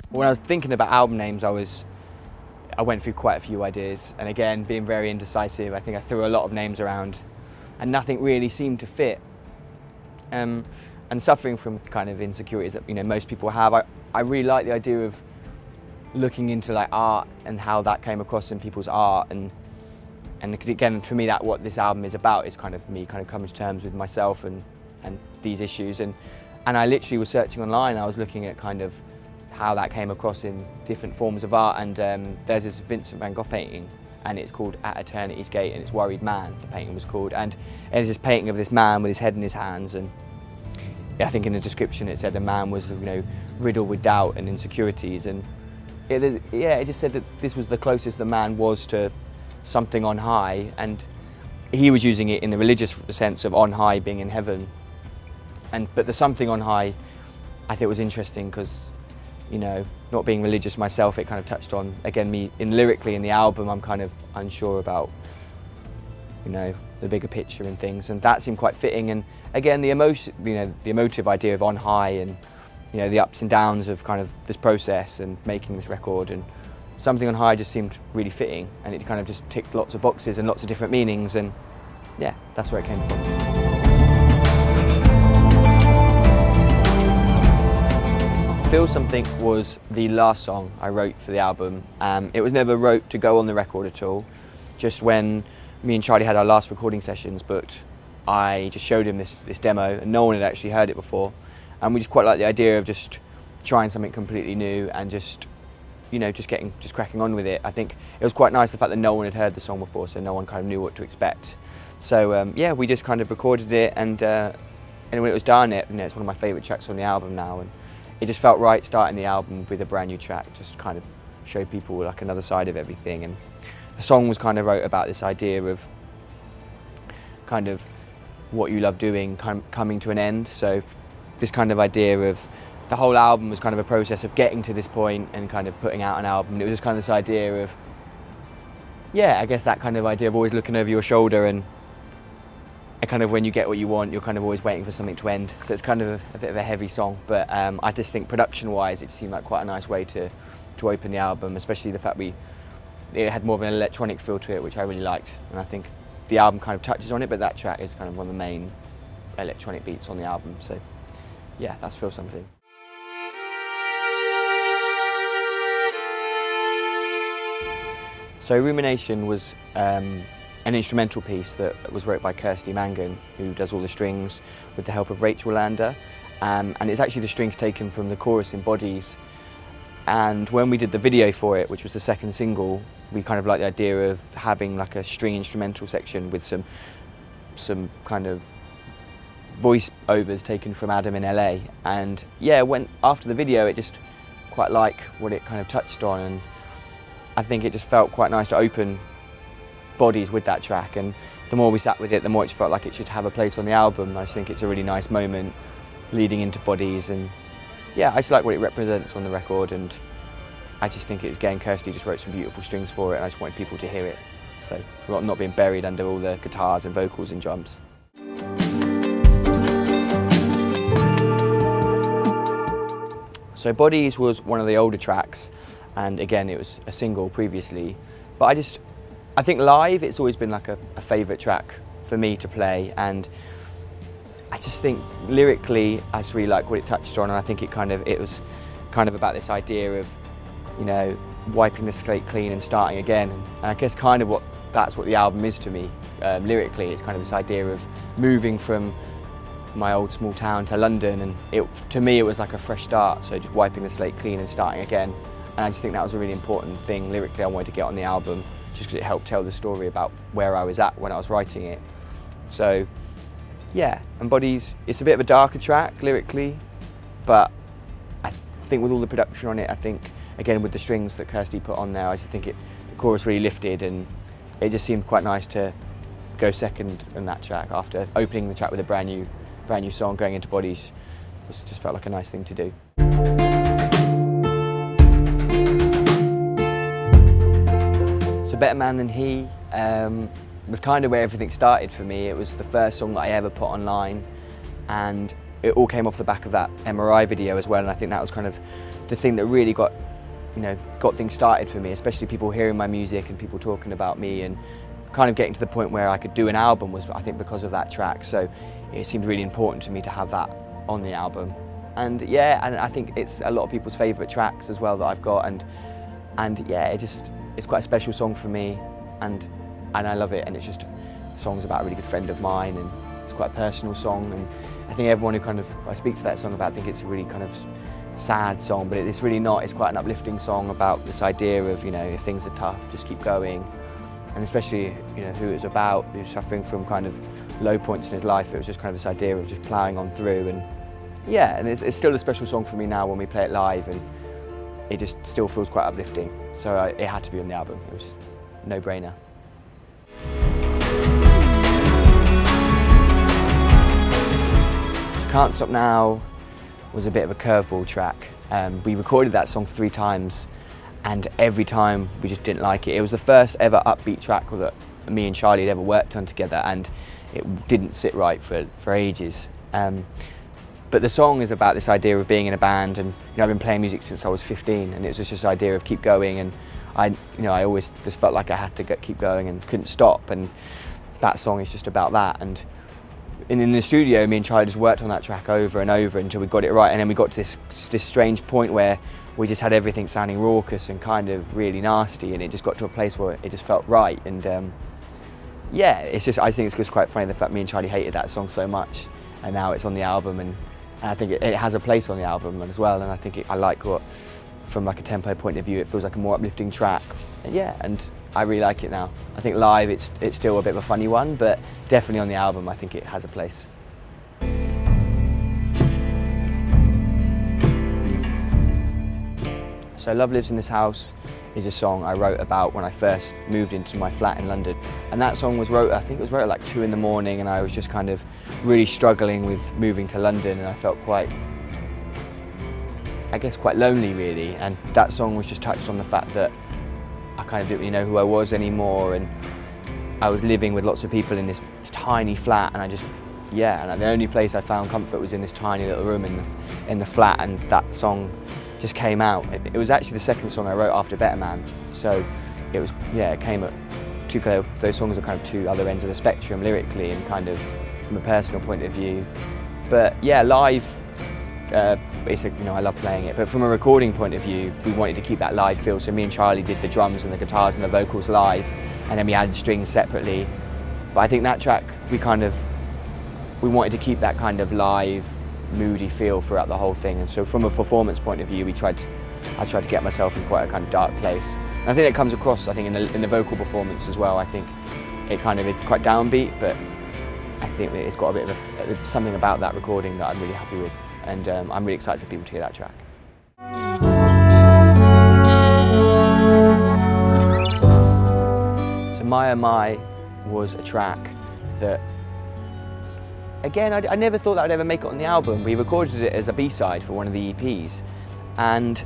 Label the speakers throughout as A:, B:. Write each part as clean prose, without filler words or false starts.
A: When I was thinking about album names, I went through quite a few ideas, and again, being very indecisive, I think I threw a lot of names around and nothing really seemed to fit. And suffering from kind of insecurities that most people have, I really like the idea of looking into like art and how that came across in people's art, and because again, for me, what this album is about is kind of me coming to terms with myself and these issues, and I literally was searching online. I was looking at kind of how that came across in different forms of art, and there's this Vincent van Gogh painting, and it's called At Eternity's Gate, and it's Worried Man, the painting was called, and it's this painting of this man with his head in his hands, and I think in the description it said the man was riddled with doubt and insecurities, and it just said that this was the closest the man was to something on high, and he was using it in the religious sense of on high being in heaven, but the something on high I think was interesting because not being religious myself, it kind of touched on, again, me lyrically in the album, I'm kind of unsure about, the bigger picture and things, and that seemed quite fitting. And again, the emotion, the emotive idea of on high, and the ups and downs of kind of this process and making this record, and something on high just seemed really fitting, and it kind of just ticked lots of boxes and lots of different meanings, and yeah, that's where it came from. Filson Think was the last song I wrote for the album. It was never wrote to go on the record at all. Just when me and Charlie had our last recording sessions, but I just showed him this demo, and no one had actually heard it before. And we just quite liked the idea of just trying something completely new and just cracking on with it. I think it was quite nice the fact that no one had heard the song before, so no one kind of knew what to expect. So yeah, we just kind of recorded it, and when it was done, it's one of my favourite tracks on the album now. And it just felt right starting the album with a brand new track, just kind of show people like another side of everything. And the song was kind of wrote about this idea of kind of what you love doing coming to an end. So this kind of idea of the whole album was kind of a process of getting to this point and kind of putting out an album. And it was just kind of this idea of, yeah, I guess that kind of idea of always looking over your shoulder, and kind of when you get what you want, you're kind of always waiting for something to end. So it's kind of a bit of a heavy song, but I just think production-wise, it seemed like quite a nice way to open the album, especially the fact it had more of an electronic feel to it, which I really liked. And I think the album kind of touches on it, but that track is kind of one of the main electronic beats on the album. So yeah, that's Filson Think. So Rumination was an instrumental piece that was wrote by Kirsty Mangan, who does all the strings with the help of Rachel Lander, and it's actually the strings taken from the chorus in Bodies. And when we did the video for it, which was the second single, we kind of liked the idea of having like a string instrumental section with some kind of voice overs taken from Adam in LA. And yeah, after the video, it just quite like what it kind of touched on, and I think it just felt quite nice to open Bodies with that track, and the more we sat with it, the more it felt like it should have a place on the album. I just think it's a really nice moment leading into Bodies, and yeah, I just like what it represents on the record, and I just think it's, again, Kirsty just wrote some beautiful strings for it, and I just wanted people to hear it, so not being buried under all the guitars and vocals and drums. So Bodies was one of the older tracks, and again, it was a single previously, but I think live, it's always been like a favourite track for me to play, and I just think lyrically, I just really like what it touched on, and I think it was kind of about this idea of, wiping the slate clean and starting again. And I guess that's what the album is to me. Lyrically, it's kind of this idea of moving from my old small town to London, and to me, it was like a fresh start, so just wiping the slate clean and starting again. And I just think that was a really important thing lyrically I wanted to get on the album, just because it helped tell the story about where I was at when I was writing it. So yeah, and Bodies, it's a bit of a darker track lyrically, but I think with all the production on it, I think, again, with the strings that Kirsty put on there, I just think the chorus really lifted, and it just seemed quite nice to go second in that track after opening the track with a brand new song, going into Bodies. It just felt like a nice thing to do. So Better Man Than He was kind of where everything started for me. It was the first song that I ever put online, and it all came off the back of that MRI video as well, and I think that was kind of the thing that really got things started for me, especially people hearing my music and people talking about me, and kind of getting to the point where I could do an album was, I think, because of that track. So it seemed really important to me to have that on the album. And yeah, and I think it's a lot of people's favourite tracks as well that I've got, and yeah, it's quite a special song for me, and I love it, and it's just, the song's about a really good friend of mine, and it's quite a personal song, and I think everyone who I speak to that song about think it's a really kind of sad song, but it's really not. It's quite an uplifting song about this idea of, if things are tough, just keep going, and especially, who it's about, who's suffering from kind of low points in his life. It was just kind of this idea of just ploughing on through, and yeah, and it's still a special song for me now when we play it live, and it just still feels quite uplifting. So it had to be on the album. It was a no-brainer. Can't Stop Now was a bit of a curveball track. We recorded that song 3 times, and every time we just didn't like it. It was the first ever upbeat track that me and Charlie had ever worked on together, and it didn't sit right for ages. But the song is about this idea of being in a band, and I've been playing music since I was 15, and it was just this idea of keep going, and I always just felt like I had to keep going and couldn't stop, and that song is just about that. And in the studio, me and Charlie just worked on that track over and over until we got it right, and then we got to this strange point where we just had everything sounding raucous and kind of really nasty, and it just got to a place where it just felt right. And yeah, I think it's just quite funny the fact me and Charlie hated that song so much, and now it's on the album, and I think it has a place on the album as well, and I think I like from like a tempo point of view, it feels like a more uplifting track. And yeah, and I really like it now. I think live it's still a bit of a funny one, but definitely on the album I think it has a place. So Love Lives in This House is a song I wrote about when I first moved into my flat in London. And that song was wrote, I think it was wrote at like 2 in the morning, and I was just kind of really struggling with moving to London, and I felt quite lonely really. And that song was just touched on the fact that I kind of didn't really know who I was anymore, and I was living with lots of people in this tiny flat, and and the only place I found comfort was in this tiny little room in the flat, and that song just came out. It was actually the second song I wrote after Better Man, so it came at those songs are kind of 2 other ends of the spectrum lyrically and kind of from a personal point of view. But yeah, live, I love playing it, but from a recording point of view, we wanted to keep that live feel, so me and Charlie did the drums and the guitars and the vocals live, and then we added strings separately. But I think that track, we wanted to keep that kind of live, moody feel throughout the whole thing, and so from a performance point of view, I tried to get myself in quite a kind of dark place. And I think that comes across, I think, in the vocal performance as well. I think it kind of is quite downbeat, but I think it's got a bit of something about that recording that I'm really happy with, and I'm really excited for people to hear that track. So My Oh My was a track that, again, I never thought that I'd ever make it on the album. We recorded it as a B-side for one of the EPs, and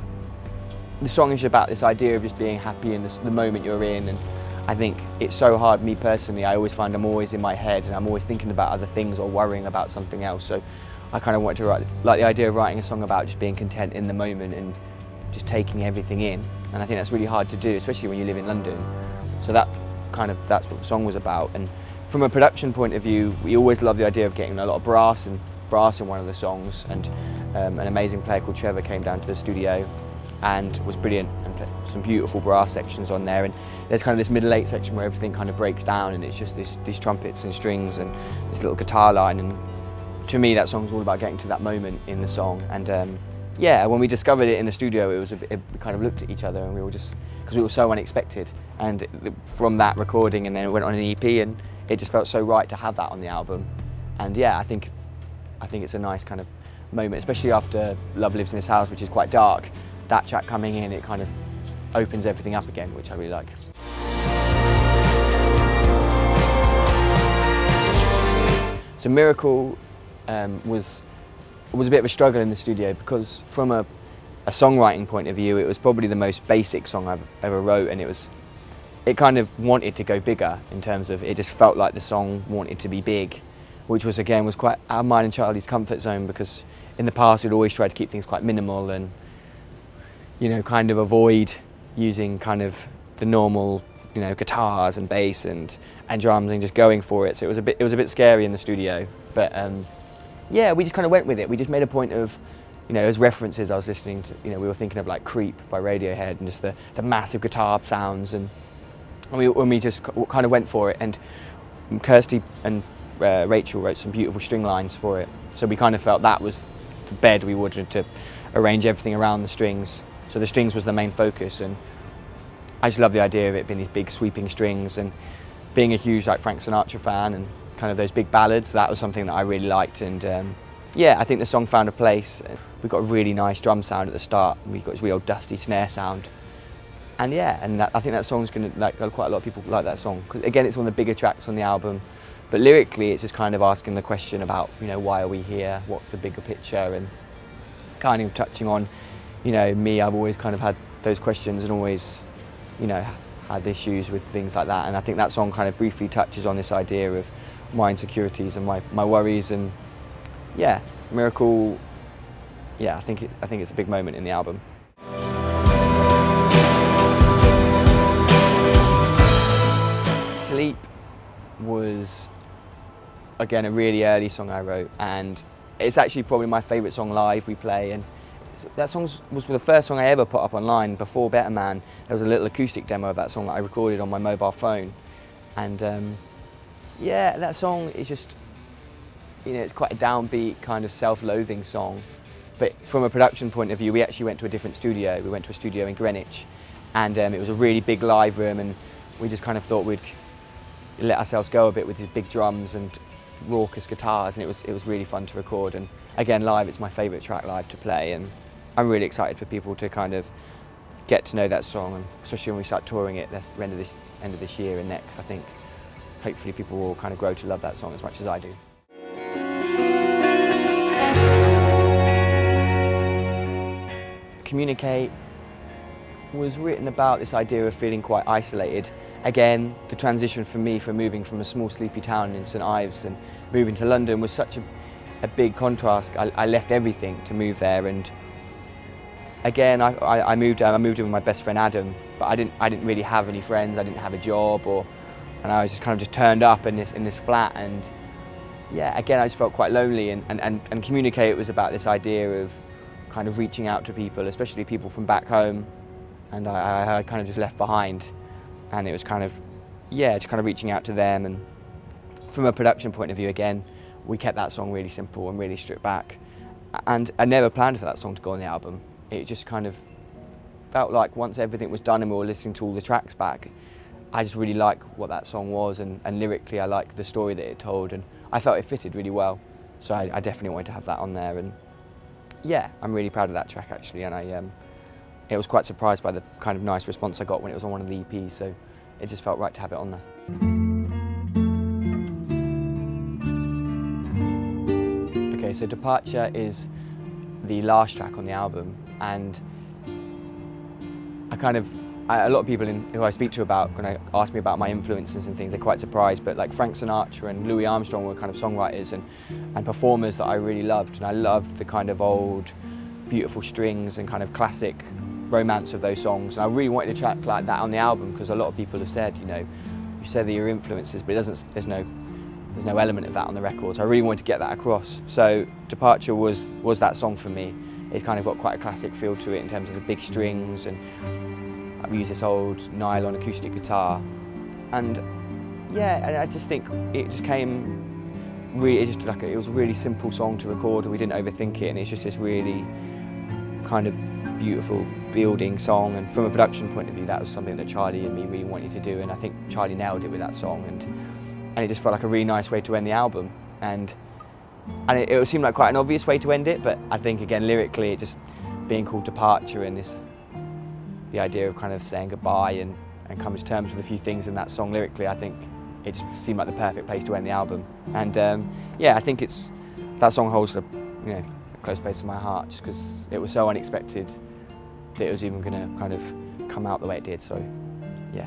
A: the song is about this idea of just being happy in the moment you're in, and I think it's so hard, me personally, I always find I'm always in my head and I'm always thinking about other things or worrying about something else, so I kind of wanted to write, like the idea of writing a song about just being content in the moment and just taking everything in, and I think that's really hard to do, especially when you live in London. So that's what the song was about. And from a production point of view, we always loved the idea of getting a lot of brass in one of the songs, and an amazing player called Trevor came down to the studio and was brilliant and put some beautiful brass sections on there, and there's kind of this middle 8 section where everything kind of breaks down and it's just these trumpets and strings and this little guitar line, and to me that song's all about getting to that moment in the song. And yeah, when we discovered it in the studio, we kind of looked at each other and we were just, because we were so unexpected, and from that recording and then it went on an EP, and it just felt so right to have that on the album. And yeah, I think it's a nice kind of moment, especially after Love Lives in This House, which is quite dark. That track coming in, it kind of opens everything up again, which I really like. So Miracle was a bit of a struggle in the studio, because from a songwriting point of view, it was probably the most basic song I've ever wrote, and it kind of wanted to go bigger in terms of, it just felt like the song wanted to be big, which was again was quite out of mine and Charlie's comfort zone, because in the past we'd always tried to keep things quite minimal and, you know, kind of avoid using kind of the normal, you know, guitars and bass and drums and just going for it. So it was a bit scary in the studio, but yeah, we just kind of went with it. We just made a point of, you know, as references I was listening to, you know, we were thinking of like Creep by Radiohead and just the massive guitar sounds, and we just kind of went for it. And Kirsty and Rachel wrote some beautiful string lines for it, so we kind of felt that was the bed we wanted to arrange everything around the strings. So the strings was the main focus, and I just love the idea of it being these big sweeping strings, and being a huge like Frank Sinatra fan and kind of those big ballads, that was something that I really liked. And yeah, I think the song found a place. We got a really nice drum sound at the start, and we got this real dusty snare sound. And yeah, and I think that song's going to, like, quite a lot of people like that song. 'Cause again, it's one of the bigger tracks on the album, but lyrically it's just kind of asking the question about, you know, why are we here? What's the bigger picture? And kind of touching on, you know, me, I've always kind of had those questions and always, you know, had issues with things like that. And I think that song kind of briefly touches on this idea of my insecurities and my worries. And yeah, Miracle, yeah, I think it's a big moment in the album. Sleep was, again, a really early song I wrote, and it's actually probably my favourite song live we play. And that song was the first song I ever put up online. Before Better Man, there was a little acoustic demo of that song that I recorded on my mobile phone. And yeah, that song is just, you know, it's quite a downbeat kind of self-loathing song. But from a production point of view, we actually went to a different studio. We went to a studio in Greenwich, and it was a really big live room, and we just kind of thought we'd let ourselves go a bit with these big drums and raucous guitars, and it was really fun to record. And again, live, it's my favourite track live to play, and I'm really excited for people to kind of get to know that song, and especially when we start touring it at the end of this year and next. I think hopefully people will kind of grow to love that song as much as I do. Communicate was written about this idea of feeling quite isolated. Again, the transition for me from moving from a small sleepy town in St Ives and moving to London was such a big contrast. I left everything to move there, and again I moved in with my best friend Adam, but I didn't really have any friends. I didn't have a job, and I was just kind of just turned up in this flat. And yeah, again, I just felt quite lonely. And Communicate was about this idea of kind of reaching out to people, especially people from back home, and I kind of just left behind. And it was kind of, yeah, just kind of reaching out to them. And from a production point of view, again, we kept that song really simple and really stripped back. And I never planned for that song to go on the album. It just kind of felt like once everything was done and we were listening to all the tracks back, I just really liked what that song was, and lyrically I liked the story that it told, and I felt it fitted really well. So I definitely wanted to have that on there. And yeah, I'm really proud of that track actually, and I was quite surprised by the kind of nice response I got when it was on one of the EPs, so it just felt right to have it on there. Okay, so Departure is the last track on the album, and a lot of people who I speak to about, when I ask me about my influences and things, they're quite surprised, but like Frank Sinatra and Louis Armstrong were kind of songwriters and performers that I really loved, and I loved the kind of old, beautiful strings and kind of classic romance of those songs. And I really wanted a track like that on the album, because a lot of people have said, you know, you said that your influences, but there's no element of that on the record. So I really wanted to get that across. So Departure was that song for me. It's kind of got quite a classic feel to it in terms of the big strings, and we use this old nylon acoustic guitar. And yeah, and I just think it just came really, it was a really simple song to record, and we didn't overthink it, and it's just this really kind of beautiful building song. And from a production point of view, that was something that Charlie and me really wanted to do, and I think Charlie nailed it with that song, and it just felt like a really nice way to end the album. And it seemed like quite an obvious way to end it, but I think again lyrically, it just being called Departure, and the idea of kind of saying goodbye and coming to terms with a few things in that song lyrically, I think it just seemed like the perfect place to end the album. And yeah, I think that song holds a close place in my heart, just because it was so unexpected that it was even going to kind of come out the way it did. So yeah.